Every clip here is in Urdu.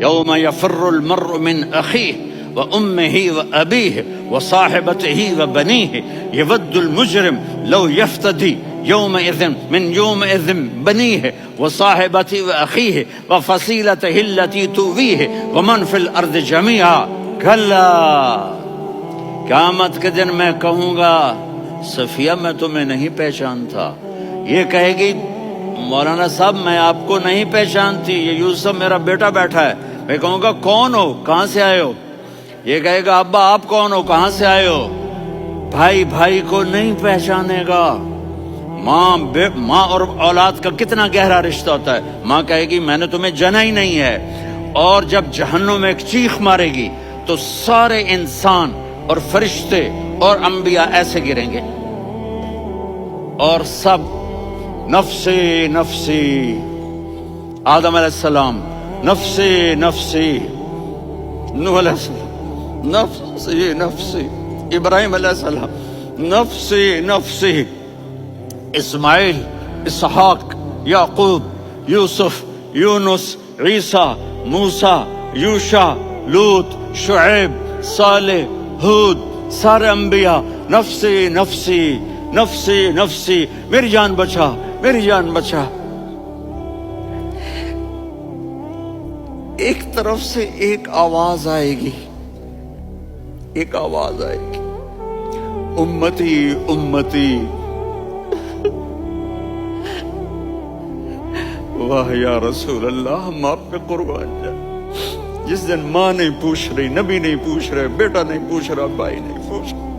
یوم یفر المرء من اخیہ وامہ وابیہ وصاحبتہ وبنیہ یود المجرم لو یفتدی یومئذ من یومئذ بنیہ وصاحبتہ واخیہ وفصیلتہ التی تؤویہ ومن فی الارض جمیعا کلا، قیامت کے دن میں کہوں گا صفیہ میں تمہیں نہیں پہچانتا، یہ کہے گی مولانا صاحب میں آپ کو نہیں پہچانتی، یہ یوسف میرا بیٹا بیٹھا ہے۔ میں کہوں گا کون ہو، کہاں سے آئے ہو؟ یہ کہے گا ابا آپ کون ہو، کہاں سے آئے ہو؟ بھائی بھائی کو نہیں پہچانے گا۔ ماں اور اولاد کا کتنا گہرا رشتہ ہوتا ہے۔ ماں کہے گی میں نے تمہیں جنا ہی نہیں ہے، اور جب جہنم میں ایک چیخ مارے گی تو سارے انسان اور فرشتے اور انبیاء ایسے گریں گے، اور سب نفسی نفسی، آدم علیہ السلام نفسی نفسی، نوح علیہ السلام نفسی نفسی، ابراہیم علیہ السلام نفسی نفسی، اسماعیل، اسحاق، یعقوب، یوسف، یونس، عیسیٰ، موسیٰ، یوشع، لوط، شعیب، صالح، ہود، سارے انبیاء نفسی نفسی نفسی نفسی، میری جان بچا میری جان بچا۔ ایک طرف سے ایک آواز آئے گی، ایک آواز آئے گی، امتی امتی۔ واہ یا رسول اللہ، ہم آپ پہ قربان جائیں۔ جس دن ماں نہیں پوچھ رہی، نبی نہیں پوچھ رہے، بیٹا نہیں پوچھ رہا، بھائی نہیں پوچھ رہا،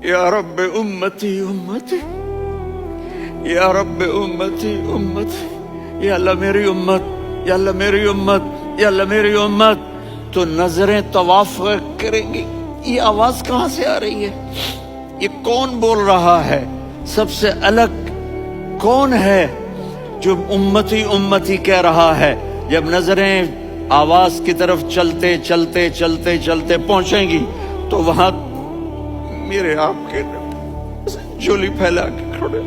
یا رب امتی امتی، یا رب امتی امتی، یا اللہ میری امت، یا اللہ میری امت، یا اللہ میری امت۔ تو نظریں طواف کریں گی، یہ آواز کہاں سے آ رہی ہے؟ یہ کون بول رہا ہے؟ سب سے الگ کون ہے جو امتی امتی کہہ رہا ہے؟ جب نظریں آواز کی طرف چلتے چلتے چلتے چلتے پہنچیں گی تو وہاں میرے آپ کے جھولی پھیلا کے کھڑے،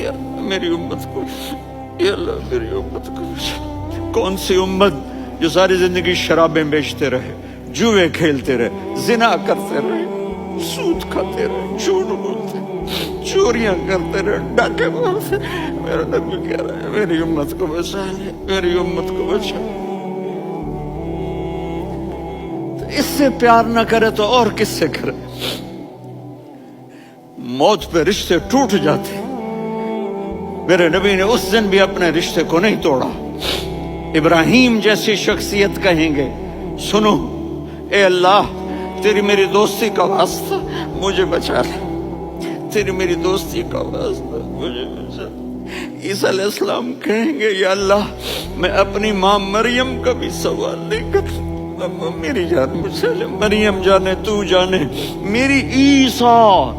یا اللہ میری امت کو، یا اللہ میری امت کو۔ کون سی امت جو ساری زندگی شرابیں بیچتے رہے، جوئے کھیلتے رہے، زنا کرتے رہے، سود کھاتے رہے، جھوٹ بولتے، چوریاں کرتے رہے، ڈاکے مارتے رہے۔ میرا نبی کہہ رہا ہے میری امت کو بچا لے، میری امت کو بچا۔ اس سے پیار نہ کرے تو اور کس سے کرے؟ موت پہ رشتے ٹوٹ جاتے، میرے نبی نے اس دن بھی اپنے رشتے کو نہیں توڑا۔ ابراہیم جیسی شخصیت کہیں گے سنو اے اللہ تیری میری دوستی کا واسطہ مجھے بچا لے، تیری میری دوستی کا واسطہ مجھے بچا لے۔ عیسیٰ علیہ السلام کہیں گے یا اللہ میں اپنی ماں مریم کا بھی سوال نہیں کرتا، میری جان بچا لے، مریم جانے تو جانے میری عیسیٰ۔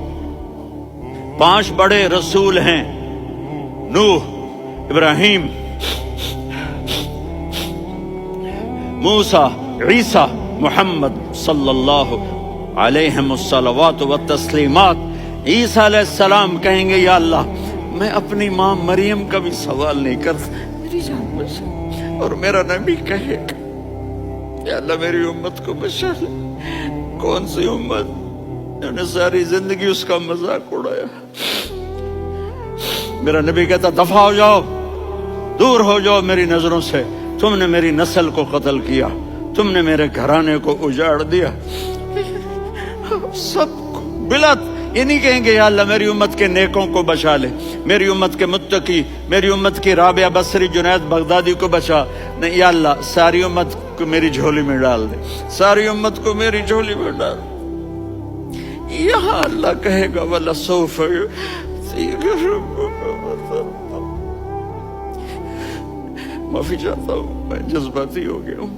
5 بڑے رسول ہیں، نوح، ابراہیم، موسیٰ، عیسیٰ، محمد صلی اللہ علیہ الصلوات والتسلیمات۔ عیسیٰ علیہ السلام کہیں گے یا اللہ میں اپنی ماں مریم کا بھی سوال نہیں کرتا، میری جان بچا۔ اور میرا نبی کہے گا یا اللہ میری امت کو بچا لے۔ کون سی امت جنہوں نے ساری زندگی اس کا مذاق اڑایا؟ میرا نبی کہتا دفع ہو جاؤ، دور ہو جاؤ میری نظروں سے، تم نے میری نسل کو قتل کیا، تم نے میرے گھرانے کو اجاڑ دیا۔ سب کو بلا یہ نہیں کہیں گے یا اللہ میری امت کے نیکوں کو بچا لے، میری امت کے متقی، میری امت کی رابعہ بصری، جنید بغدادی کو بچا، نہیں یا اللہ ساری امت کو میری جھولی میں ڈال دے، ساری امت کو میری جھولی میں ڈال۔ یہاں اللہ کہے گا وَلَسَوْفَ يُعْطِيكَ رَبُّكَ۔ معافی چاہتا ہوں میں جذباتی ہو گیا ہوں۔